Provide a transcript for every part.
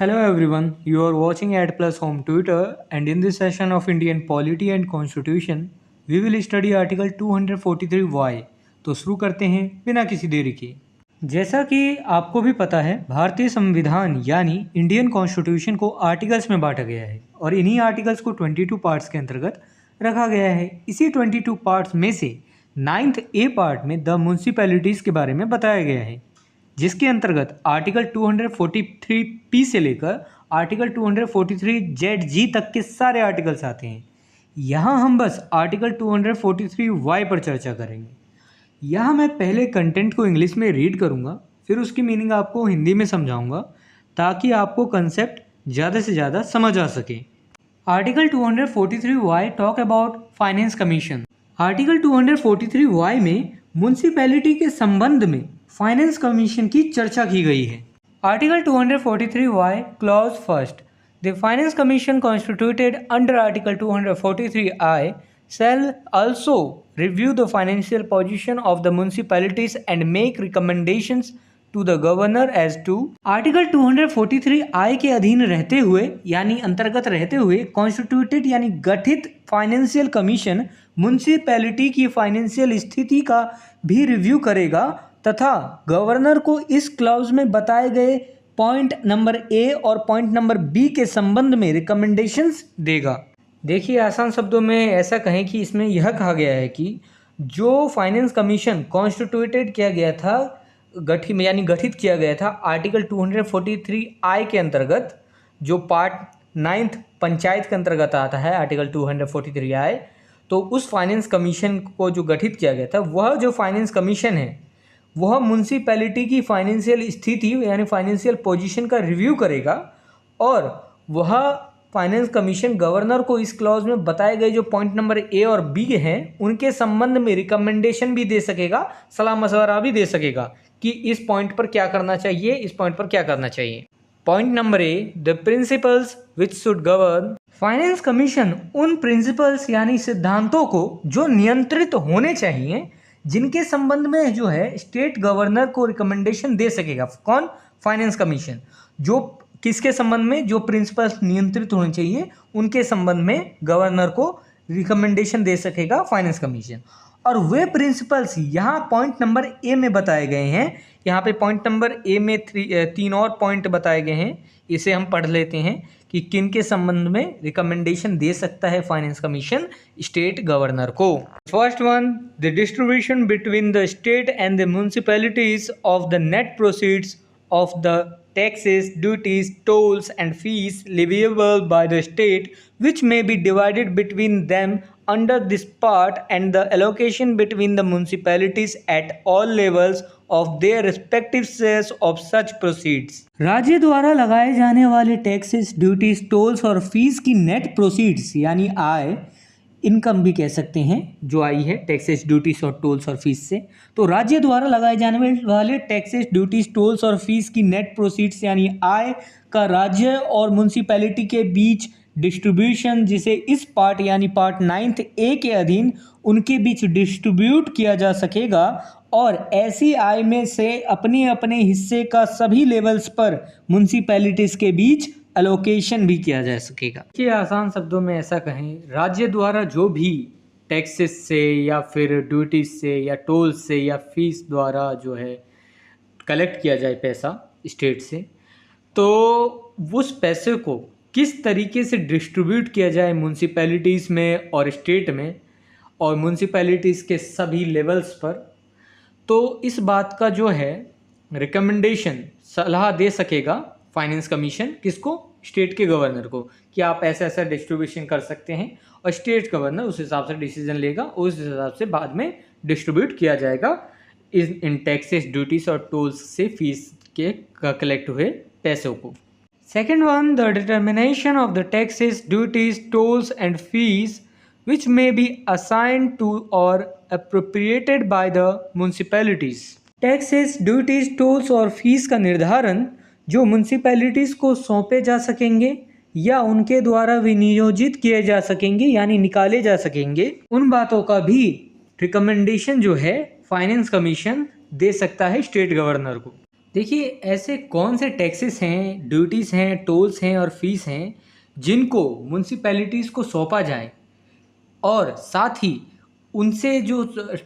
Hello everyone, you are watching at Plus Home Twitter, and in this session of Indian Polity and Constitution, we will study Article 243Y। तो शुरू करते हैं बिना किसी देरी के। जैसा कि आपको भी पता है, भारतीय संविधान यानी इंडियन कॉन्स्टिट्यूशन को आर्टिकल्स में बांटा गया है और इन्हीं आर्टिकल्स को 22 पार्ट्स के अंतर्गत रखा गया है। इसी 22 पार्ट्स में से 9th ए पार्ट में द म्यूनसिपैलिटीज़ के बारे में बताया गया है, जिसके अंतर्गत आर्टिकल 243 से लेकर आर्टिकल 243 तक के सारे आर्टिकल्स आते हैं। यहाँ हम बस आर्टिकल 243 पर चर्चा करेंगे। यहाँ मैं पहले कंटेंट को इंग्लिश में रीड करूँगा, फिर उसकी मीनिंग आपको हिंदी में समझाऊँगा ताकि आपको कंसेप्ट ज़्यादा से ज़्यादा समझ आ सके। Article 243 talk about finance commission. Article 243 में म्यूनसिपैलिटी के संबंध में फाइनेंस कमीशन की चर्चा की गई है। Article 243 clause first, the finance commission constituted under article 243 shall also review the financial position of the municipalities and make recommendations to the governor as to। Article 243 के अधीन रहते हुए यानी अंतर्गत रहते हुए कॉन्स्टिट्यूटेड यानी गठित फाइनेंशियल कमीशन म्यूनसिपैलिटी की फाइनेंशियल स्थिति का भी रिव्यू करेगा तथा गवर्नर को इस क्लॉज में बताए गए पॉइंट नंबर ए और पॉइंट नंबर बी के संबंध में रिकमेंडेशंस देगा। देखिए, आसान शब्दों में ऐसा कहें कि इसमें यह कहा गया है कि जो फाइनेंस कमीशन कॉन्स्टिट्यूटेड किया गया था, गठित किया गया था आर्टिकल 243 के अंतर्गत, जो पार्ट 9th पंचायत के अंतर्गत आता है आर्टिकल 243 तो उस फाइनेंस कमीशन को जो गठित किया गया था, वह जो फाइनेंस कमीशन है वह म्यूनसिपैलिटी की फाइनेंशियल स्थिति यानी फाइनेंशियल पोजीशन का रिव्यू करेगा और वह फाइनेंस कमीशन गवर्नर को इस क्लॉज में बताए गए जो पॉइंट नंबर ए और बी हैं उनके संबंध में रिकमेंडेशन भी दे सकेगा, सलाह मशवरा भी दे सकेगा कि इस पॉइंट पर क्या करना चाहिए, इस पॉइंट पर क्या करना चाहिए। Point number A, the principles which should govern. Finance commission उन प्रिंसिपल्स यानी सिद्धांतों को जो नियंत्रित होने चाहिए, जिनके संबंध में जो है स्टेट गवर्नर को रिकमेंडेशन दे सकेगा। कौन? Finance commission. जो किसके संबंध में? जो प्रिंसिपल्स नियंत्रित होने चाहिए उनके संबंध में गवर्नर को रिकमेंडेशन दे सकेगा फाइनेंस कमीशन। और वे प्रिंसिपल्स यहाँ पॉइंट नंबर ए में बताए गए हैं। यहाँ पे पॉइंट नंबर ए में 3 और पॉइंट बताए गए हैं, इसे हम पढ़ लेते हैं कि किन के संबंध में रिकमेंडेशन दे सकता है फाइनेंस कमीशन स्टेट गवर्नर को। First one, the distribution between the state and the municipalities of the net proceeds of the taxes, duties, tolls and fees leviable by the state which may be divided between them under this part and the allocation between the municipalities at all levels of their respective shares of such proceeds। राज्य द्वारा लगाए जाने वाले taxes, duties, tolls और fees की net proceeds यानी आय, income भी कह सकते हैं, जो आई है टैक्सेस, ड्यूटीज और टोल्स और फीस से। तो राज्य द्वारा लगाए जाने वाले टैक्सेस, ड्यूटीज, टोल्स और फीस की नेट प्रोसीड्स यानी आय का राज्य और म्यूनसिपैलिटी के बीच डिस्ट्रीब्यूशन, जिसे इस पार्ट यानी पार्ट 9th ए के अधीन उनके बीच डिस्ट्रीब्यूट किया जा सकेगा और ऐसी आय में से अपने अपने हिस्से का सभी लेवल्स पर म्यूनसिपैलिटीज़ के बीच एलोकेशन भी किया जा सकेगा। कि आसान शब्दों में ऐसा कहें, राज्य द्वारा जो भी टैक्सेस से या फिर ड्यूटीज से या टोल्स से या फीस द्वारा जो है कलेक्ट किया जाए पैसा स्टेट से, तो उस पैसे को किस तरीके से डिस्ट्रीब्यूट किया जाए म्यूनसिपैलिटीज़ में और स्टेट में और म्यूनसिपैलिटीज़ के सभी लेवल्स पर, तो इस बात का जो है रिकमेंडेशन, सलाह दे सकेगा फाइनेंस कमीशन। किसको? स्टेट के गवर्नर को, कि आप ऐसा ऐसा डिस्ट्रीब्यूशन कर सकते हैं और स्टेट गवर्नर उस हिसाब से डिसीजन लेगा, उस हिसाब से बाद में डिस्ट्रीब्यूट किया जाएगा इन टैक्सेस, ड्यूटीज और टोल्स से फीस के कलेक्ट हुए पैसों को। Second one, the determination of the taxes, duties, tolls and fees which may be assigned to or appropriated by the municipalities। Taxes, duties, tolls और फीस का निर्धारण जो म्यूनसिपैलिटीज़ को सौंपे जा सकेंगे या उनके द्वारा विनियोजित किए जा सकेंगे यानी निकाले जा सकेंगे, उन बातों का भी रिकमेंडेशन जो है फाइनेंस कमीशन दे सकता है स्टेट गवर्नर को। देखिए, ऐसे कौन से टैक्सेस हैं, ड्यूटीज़ हैं, टोल्स हैं और फीस हैं जिनको म्युनिसिपैलिटीज़ को सौंपा जाए, और साथ ही उनसे जो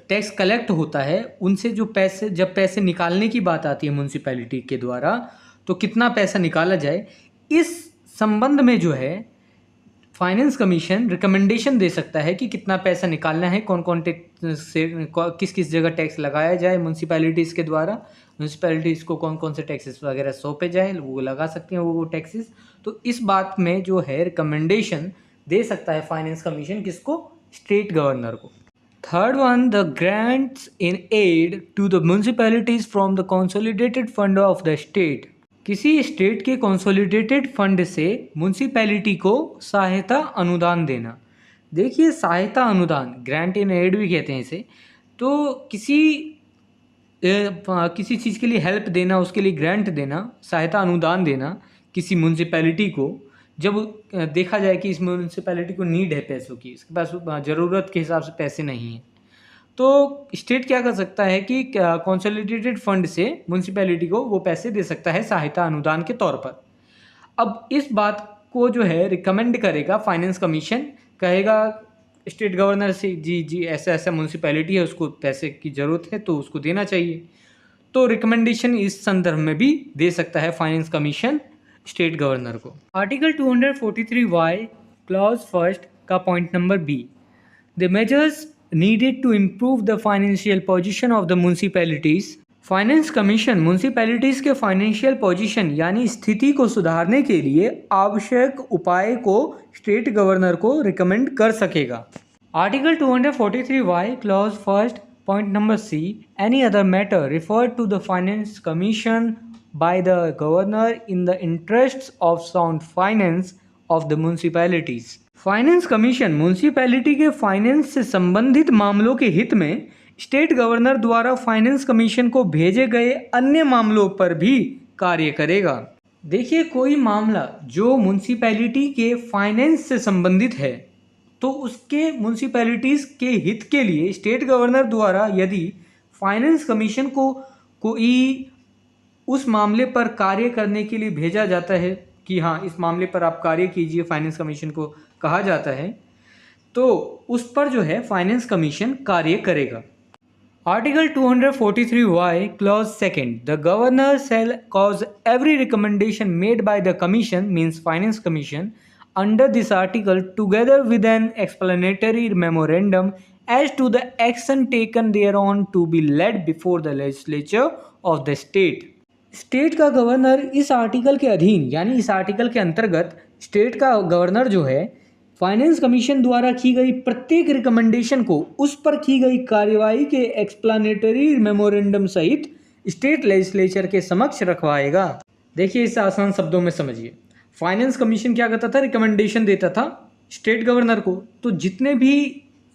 टैक्स कलेक्ट होता है, उनसे जो पैसे, जब पैसे निकालने की बात आती है म्युनिसिपैलिटी के द्वारा, तो कितना पैसा निकाला जाए, इस संबंध में जो है फाइनेंस कमीशन रिकमेंडेशन दे सकता है कि कितना पैसा निकालना है, कौन कौन टैक्स से किस किस जगह टैक्स लगाया जाए म्युनिसिपैलिटीज़ के द्वारा, म्युनिसिपैलिटीज़ को कौन कौन से टैक्सेस वगैरह सौंपे जाए, वो लगा सकते हैं वो टैक्सेस। तो इस बात में जो है रिकमेंडेशन दे सकता है फाइनेंस कमीशन, किसको? स्टेट गवर्नर को। Third one, the grants in aid to the municipalities from the consolidated fund of the state. किसी स्टेट के कंसोलिडेटेड फंड से म्युनिसिपैलिटी को सहायता अनुदान देना। देखिए, सहायता अनुदान, ग्रांट इन एड भी कहते हैं इसे। तो किसी चीज़ के लिए हेल्प देना, उसके लिए ग्रांट देना, सहायता अनुदान देना किसी म्युनिसिपैलिटी को, जब देखा जाए कि इस म्युनिसिपैलिटी को नीड है पैसों की, इसके पास ज़रूरत के हिसाब से पैसे नहीं हैं, तो स्टेट क्या कर सकता है कि कंसोलिडेटेड फंड से म्युनिसिपैलिटी को वो पैसे दे सकता है सहायता अनुदान के तौर पर। अब इस बात को जो है रिकमेंड करेगा फाइनेंस कमीशन, कहेगा स्टेट गवर्नर से, जी जी ऐसा ऐसा म्युनिसिपैलिटी है, उसको पैसे की ज़रूरत है तो उसको देना चाहिए। तो रिकमेंडेशन इस संदर्भ में भी दे सकता है फाइनेंस कमीशन स्टेट गवर्नर को। आर्टिकल 243 वाई क्लॉज फर्स्ट का point number B, the measures needed to improve the financial position of the municipalities। Finance commission municipalities के फाइनेंशियल पोजीशन यानी स्थिति को सुधारने के लिए आवश्यक उपाय को स्टेट गवर्नर को रिकमेंड कर सकेगा। Article 243 Y clause first point number C, any other matter referred to the finance commission by the governor in the interests of sound finance of the municipalities. Finance commission municipality के finance से संबंधित मामलों के हित में state governor द्वारा finance commission को भेजे गए अन्य मामलों पर भी कार्य करेगा। देखिए, कोई मामला जो म्युनिसिपैलिटी के फाइनेंस से संबंधित है, तो उसके म्युनिसिपैलिटीज़ के हित के लिए स्टेट गवर्नर द्वारा यदि फाइनेंस कमीशन को कोई उस मामले पर कार्य करने के लिए भेजा जाता है कि हाँ, इस मामले पर आप कार्य कीजिए, फाइनेंस कमीशन को कहा जाता है, तो उस पर जो है फाइनेंस कमीशन कार्य करेगा। Article 243 Y clause second, the governor shall cause every recommendation made by the commission means finance commission under this article together with an explanatory memorandum as to the action taken thereon to be laid before the legislature of the state. State का governor इस article के अधीन यानी इस article के अंतर्गत state का governor जो है फाइनेंस कमीशन द्वारा की गई प्रत्येक रिकमेंडेशन को उस पर की गई कार्यवाही के एक्सप्लेनेटरी मेमोरेंडम सहित स्टेट लेजिस्लेचर के समक्ष रखवाएगा। देखिए, इसे आसान शब्दों में समझिए। फाइनेंस कमीशन क्या करता था? रिकमेंडेशन देता था स्टेट गवर्नर को। तो जितने भी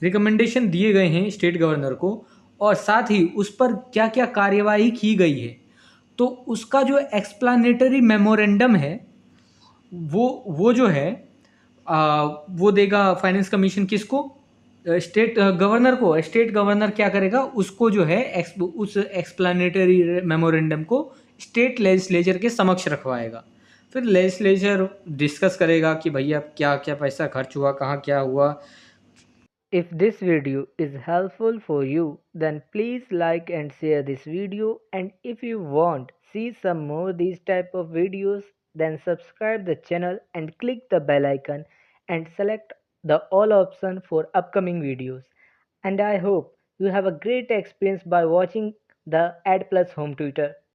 रिकमेंडेशन दिए गए हैं स्टेट गवर्नर को, और साथ ही उस पर क्या क्या कार्यवाही की गई है, तो उसका जो एक्सप्लेनेटरी मेमोरेंडम है वो जो है वो देगा फाइनेंस कमीशन किसको? स्टेट गवर्नर को। स्टेट गवर्नर क्या करेगा? उसको जो है उस एक्सप्लेनेटरी मेमोरेंडम को स्टेट लेजिस्लेचर के समक्ष रखवाएगा। फिर लेजिस्लेचर डिस्कस करेगा कि भैया क्या क्या पैसा खर्च हुआ, कहाँ क्या हुआ। If this video is helpful for you, then please like and share this video, and if you want see some more these type of videos, then subscribe the channel and click the bell icon and select the all option for upcoming videos. And I hope you have a great experience by watching the Ad Plus Home Tutor.